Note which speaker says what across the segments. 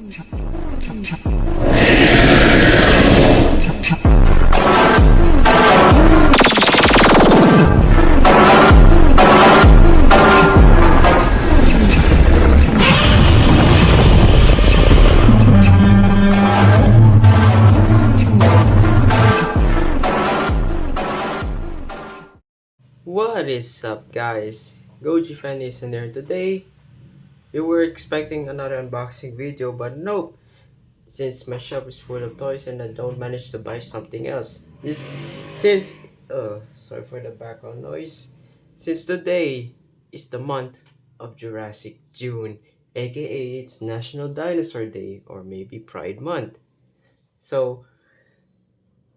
Speaker 1: What is up, guys? GojiFan is in here today. We were expecting another unboxing video, but nope. Since my shop is full of toys and I don't manage to buy something else. Since sorry for the background noise. Since today is the month of Jurassic June, aka it's National Dinosaur Day or maybe Pride Month. So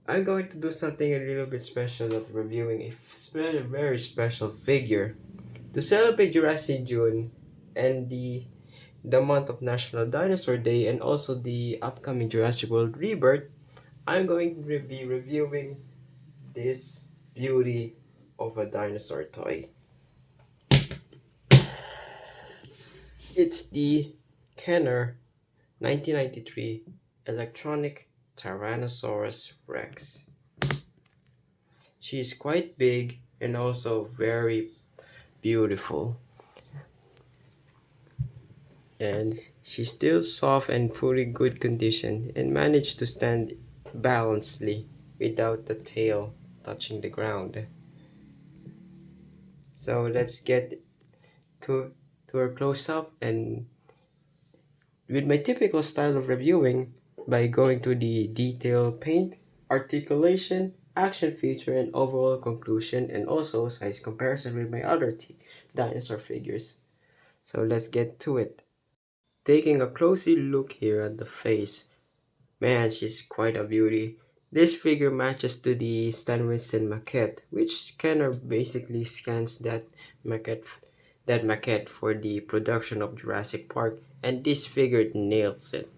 Speaker 1: I'm going to do something a little bit special of reviewing a very special figure. To celebrate Jurassic June and the month of National Dinosaur Day and also the upcoming Jurassic World Rebirth, I'm going to be reviewing this beauty of a dinosaur toy. It's the Kenner 1993 electronic Tyrannosaurus Rex. She is quite big and also very beautiful. And she's still soft and fully good condition and managed to stand balancedly without the tail touching the ground. So let's get to her close up and with my typical style of reviewing by going to the detail paint, articulation, action feature and overall conclusion and also size comparison with my other dinosaur figures. So let's get to it. Taking a closely look here at the face, man, she's quite a beauty. This figure matches to the Stan Winston maquette, which Kenner basically scans that maquette for the production of Jurassic Park, and this figure nails it.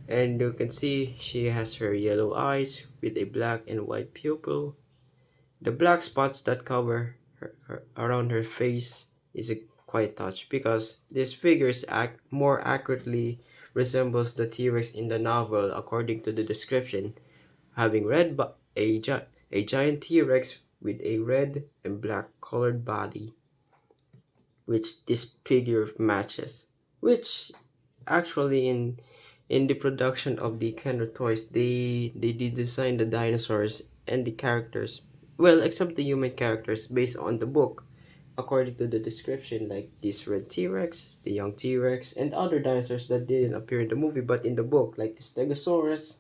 Speaker 1: And you can see she has her yellow eyes with a black and white pupil. The black spots that cover her around her face is a quite touch because this figure more accurately resembles the T-Rex in the novel according to the description, having a giant T-Rex with a red and black colored body, which this figure matches. Which actually in the production of the Kenner toys, they did design the dinosaurs and the characters, well, except the human characters based on the book, according to the description, like this red T-Rex, the young T-Rex, and other dinosaurs that didn't appear in the movie but in the book, like the Stegosaurus,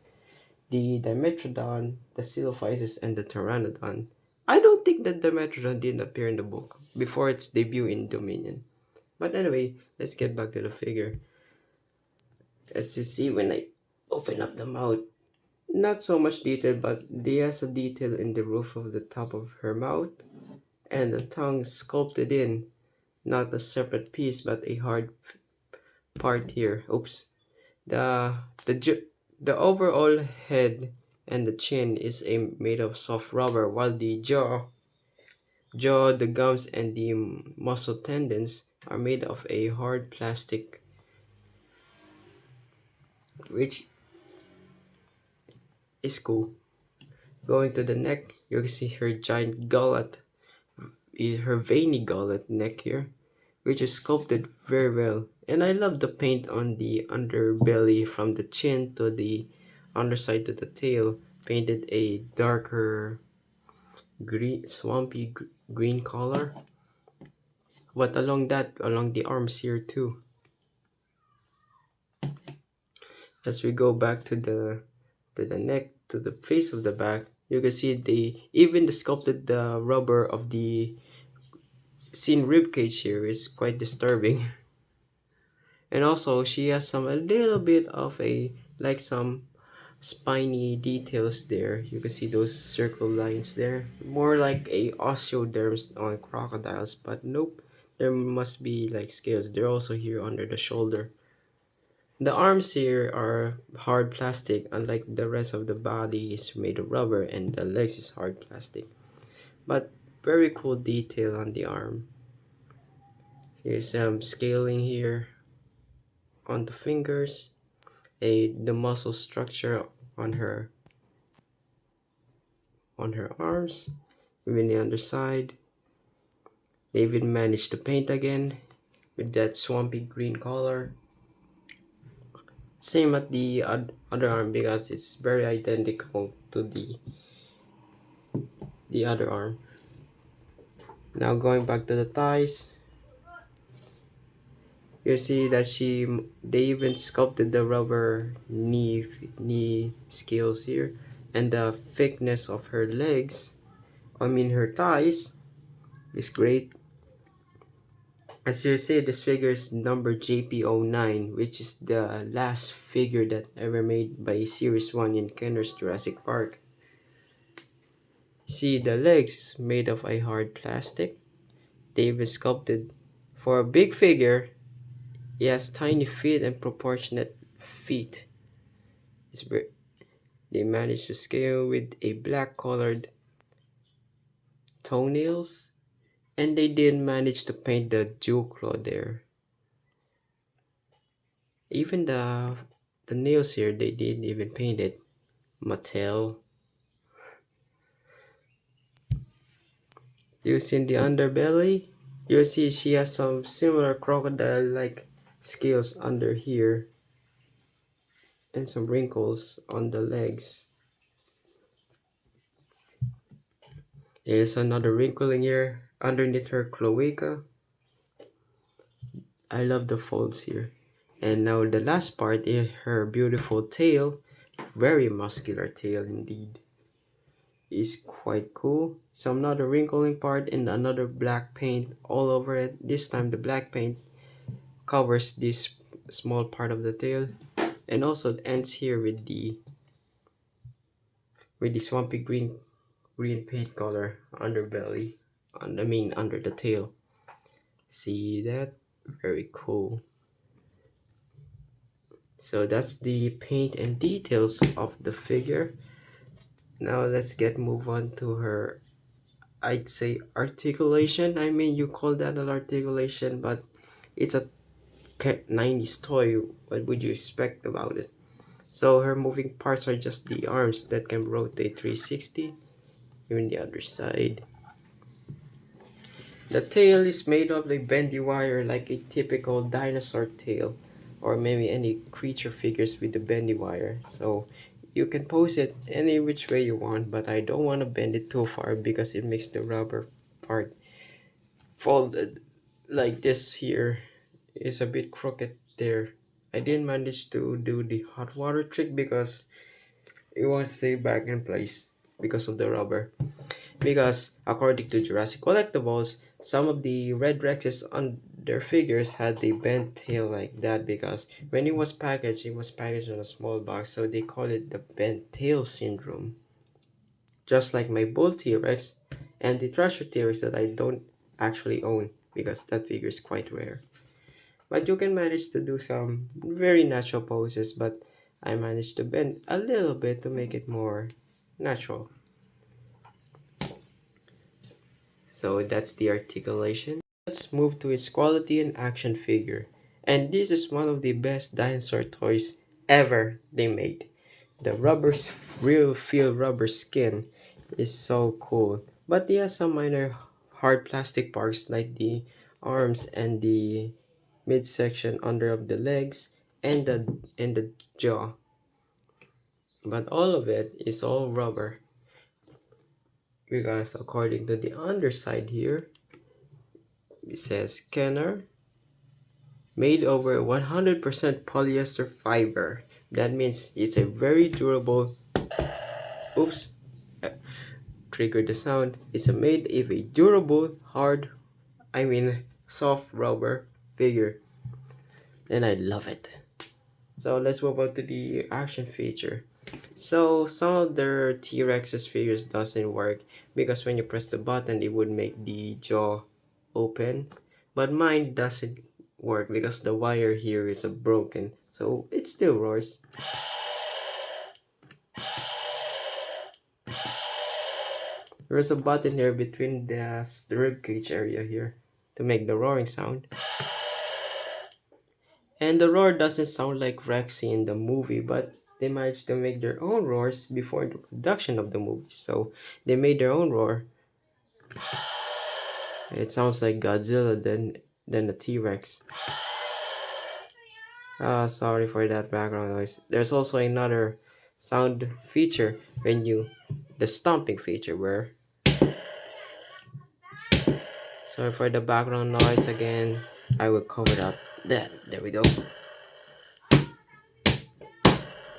Speaker 1: the Dimetrodon, the Silophysis, and the Pteranodon. I don't think that Dimetrodon didn't appear in the book before its debut in Dominion. But anyway, let's get back to the figure. As you see when I open up the mouth, not so much detail, but there's a detail in the roof of the top of her mouth, and the tongue sculpted in, not a separate piece, but a hard part here. Oops. The overall head and the chin is made of soft rubber, while the jaw, the gums, and the muscle tendons are made of a hard plastic, which is cool. Going to the neck, you can see her giant gullet, her veiny gullet neck here, which is sculpted very well. And I love the paint on the underbelly from the chin to the underside to the tail, painted a darker green, swampy green color. But along the arms here too. As we go back to the neck, to the face of the back, you can see the sculpted the rubber of the seen rib cage here is quite disturbing. And also she has a little bit of some spiny details there. You can see those circle lines there, more like a osteoderms on crocodiles, but nope, there must be like scales. They're also here under the shoulder. The arms here are hard plastic, unlike the rest of the body is made of rubber and the legs is hard plastic. But very cool detail on the arm. Here's some scaling here. on the fingers, the muscle structure on her arms, even the underside. They even managed to paint again with that swampy green color. Same at the other arm because it's very identical to the other arm. Now going back to the thighs, you see that they even sculpted the rubber knee scales here, and the thickness of her legs, I mean her thighs, is great. As you see, this figure is number JP09, which is the last figure that ever made by Series 1 in Kenner's Jurassic Park. See, the legs is made of a hard plastic. They even sculpted for a big figure. He has tiny feet and proportionate feet. They managed to scale with a black colored toenails, and they didn't manage to paint the jaw claw there. Even the nails here, they didn't even paint it. Mattel. You see the underbelly? You see she has some similar crocodile-like scales under here, and some wrinkles on the legs. There's another wrinkle in here underneath her cloaca. I love the folds here. And now the last part is her beautiful tail. Very muscular tail indeed. Is quite cool. Some another wrinkling part and another black paint all over it. This time the black paint covers this small part of the tail, and also it ends here with the swampy green paint color underbelly, under the tail. See that? Very cool. So that's the paint and details of the figure. Now let's move on to her, I'd say, articulation. I mean, you call that an articulation, but it's a 90s toy. What would you expect about it? So her moving parts are just the arms that can rotate 360. Even the other side. The tail is made of a bendy wire like a typical dinosaur tail, or maybe any creature figures with the bendy wire. So you can pose it any which way you want, but I don't want to bend it too far because it makes the rubber part folded. Like this here is a bit crooked there. I didn't manage to do the hot water trick because it won't stay back in place because of the rubber. Because according to Jurassic Collectibles, some of the Red Rexes on their figures had the bent tail like that because when it was packaged in a small box, so they call it the bent tail syndrome. Just like my Bull T-Rex and the Treasure T-Rex that I don't actually own because that figure is quite rare. But you can manage to do some very natural poses, but I managed to bend a little bit to make it more natural. So that's the articulation. Let's move to its quality and action figure. And this is one of the best dinosaur toys ever they made. The real feel rubber skin is so cool. But there are some minor hard plastic parts like the arms and the midsection under of the legs and the jaw. But all of it is all rubber. Because according to the underside here, it says Kenner made over 100% polyester fiber. That means it's a very durable. Oops, triggered the sound. It's made of a durable, soft rubber figure, and I love it. So let's move on to the action feature. So some of their T-Rex's figures doesn't work because when you press the button, it would make the jaw open, but mine doesn't work because the wire here is broken, so it still roars. There's a button here between the rib cage area here to make the roaring sound. And the roar doesn't sound like Rexy in the movie, but they managed to make their own roars before the production of the movie. So they made their own roar. It sounds like Godzilla than a T-Rex. Ah, sorry for that background noise. There's also another sound feature when you the stomping feature where sorry for the background noise again. I will cover up that. There we go.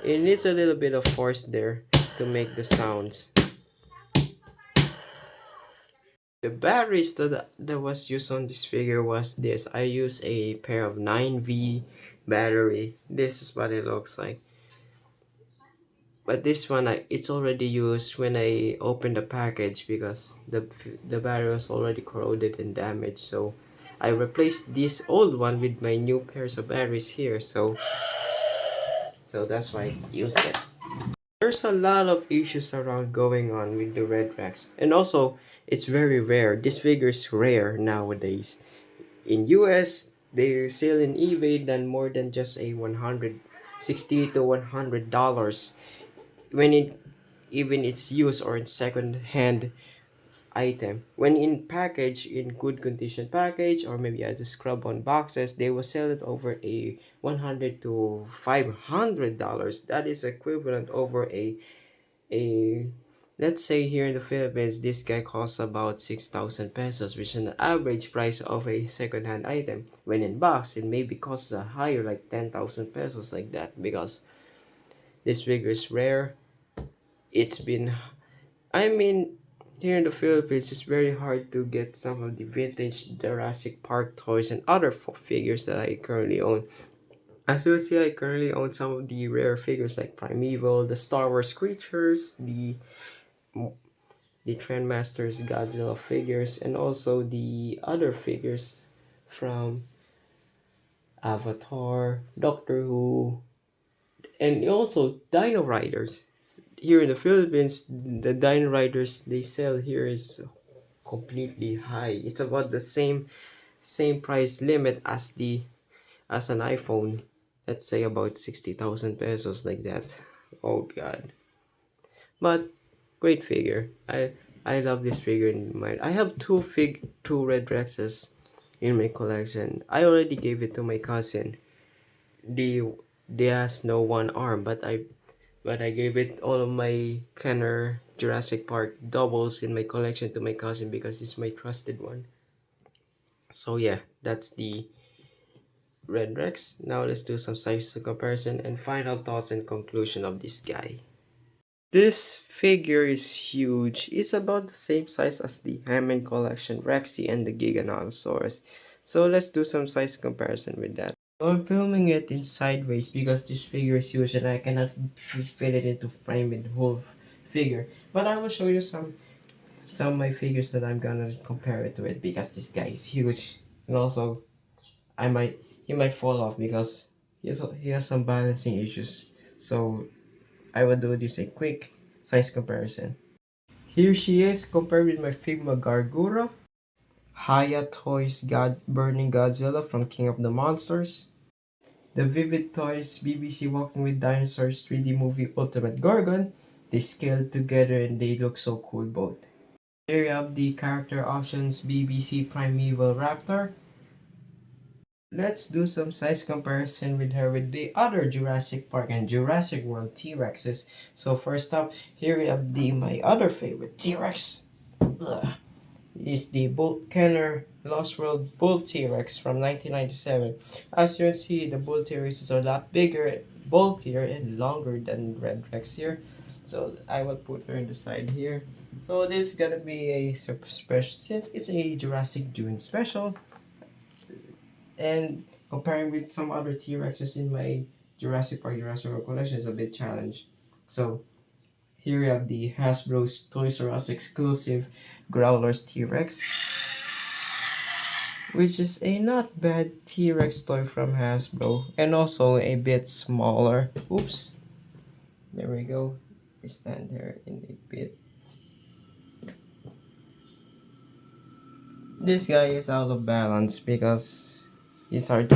Speaker 1: It needs a little bit of force there to make the sounds. The batteries that was used on this figure was this. I used a pair of 9V battery. This is what it looks like. But this one, it's already used when I opened the package because the battery was already corroded and damaged. So I replaced this old one with my new pairs of batteries here. So that's why I used it. There's a lot of issues around going on with the Red Rex. And also, it's very rare. This figure is rare nowadays. In US, they sell in eBay than more than just a $160 to $100 when it even it's used or in second hand item. When in package, in good condition package, or maybe at the scrub on boxes, they will sell it over a $100 to $500. That is equivalent over a let's say here in the Philippines, this guy costs about 6,000 pesos, which is an average price of a second-hand item. When in box, it maybe costs a higher, like 10,000 pesos, like that, because this figure is rare. It's been, I mean, here in the Philippines, it's very hard to get some of the vintage Jurassic Park toys and other figures that I currently own. As you see, I currently own some of the rare figures like Primeval, the Star Wars creatures, the Trendmasters Godzilla figures, and also the other figures from Avatar, Doctor Who, and also Dino Riders. Here in the Philippines, the Dino Riders they sell here is completely high. It's about the same price limit as an iPhone. Let's say about 60,000 pesos, like that. Oh god. But great figure. I love this figure in mine. I have two Red Rexes in my collection. I already gave it to my cousin. The they has no one arm, but I gave it all of my Kenner Jurassic Park doubles in my collection to my cousin because he's my trusted one. So yeah, that's the Red Rex. Now let's do some size comparison and final thoughts and conclusion of this guy. This figure is huge. It's about the same size as the Hammond Collection Rexy and the Giganotosaurus. So let's do some size comparison with that. So I'm filming it in sideways because this figure is huge and I cannot fit it into frame with the whole figure. But I will show you some of my figures that I'm gonna compare it to it because this guy is huge. And also he might fall off because he has some balancing issues. So I will do this a quick size comparison. Here she is compared with my Figma Gargura, Haya Toys Burning Godzilla from King of the Monsters, the Vivid Toys BBC Walking with Dinosaurs 3D movie Ultimate Gorgon. They scaled together and they look so cool both. Here you have the character options BBC Primeval Raptor. Let's do some size comparison with her with the other Jurassic Park and Jurassic World T-Rexes. So first up, here we have my other favorite T-Rex. Is the Kenner Lost World Bull T-Rex from 1997. As you can see, the Bull T-Rex is a lot bigger, bulkier, and longer than Red Rex here. So I will put her in the side here. So this is gonna be a super special since it's a Jurassic June special. And comparing with some other T-Rexes in my Jurassic Park Jurassic World collection is a bit challenged. So here we have the Hasbro's Toys R Us exclusive Growlers T-Rex, which is a not bad T-Rex toy from Hasbro, and also a bit smaller. Oops, there we go. We stand here in a bit. This guy is out of balance because he's hard.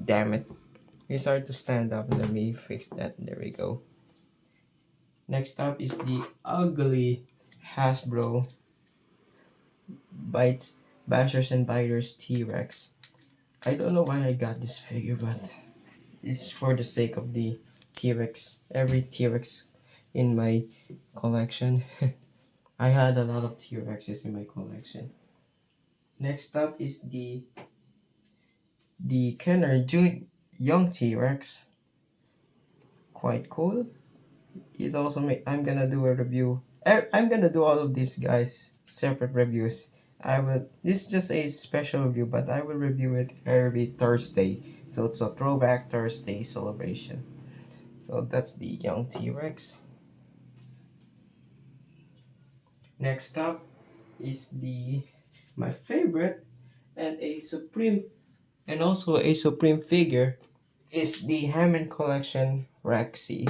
Speaker 1: Damn it. It's hard to stand up. Let me fix that. There we go. Next up is the ugly Hasbro Bites, Bashers and Biters T-Rex. I don't know why I got this figure, but it's for the sake of the T-Rex. Every T-Rex in my collection. I had a lot of T-Rexes in my collection. Next up is the Kenner Young T-Rex. Quite cool. It also I'm gonna do a review. I'm gonna do all of these guys separate reviews. This is just a special review, but I will review it every Thursday. So it's a throwback Thursday celebration. So that's the young T-Rex. Next up is my favorite and also a Supreme figure is the Hammond Collection Rexy.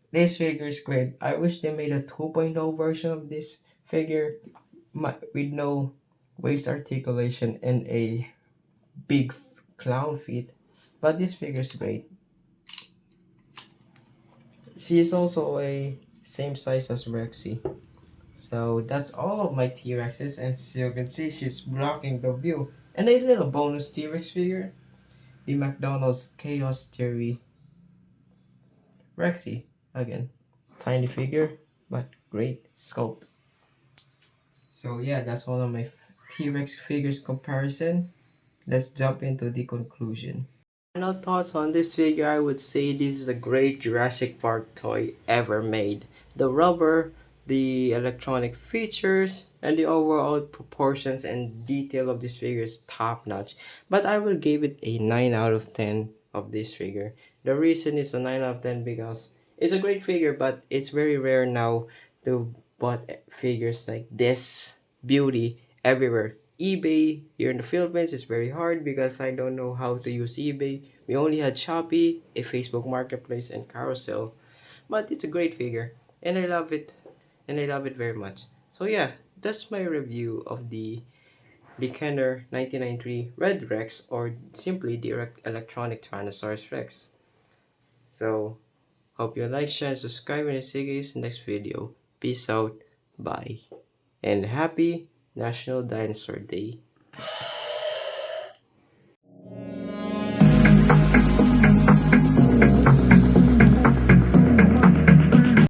Speaker 1: This figure is great. I wish they made a 2.0 version of this figure with no waist articulation and a big clown feet. But this figure is great. She is also a same size as Rexy. So that's all of my T-Rexes, and as you can see, she's blocking the view. And a little bonus T-Rex figure, the McDonald's Chaos Theory Rexy. Again, tiny figure, but great sculpt. So yeah, that's all of my T-Rex figures comparison. Let's jump into the conclusion. Final thoughts on this figure, I would say this is a great Jurassic Park toy ever made. The rubber, the electronic features, and the overall proportions and detail of this figure is top notch. But I will give it a 9 out of 10 of this figure. The reason is a 9 out of 10 because it's a great figure, but it's very rare now to buy figures like this beauty everywhere. eBay here in the Philippines is very hard because I don't know how to use eBay. We only had Shopee, a Facebook marketplace, and Carousel. But it's a great figure and I love it, and I love it very much. So yeah, that's my review of the Kenner 1993 Red Rex, or simply the electronic Tyrannosaurus Rex. So hope you like, share, and subscribe, and I'll see you guys in the next video. Peace out, bye, and happy National Dinosaur Day.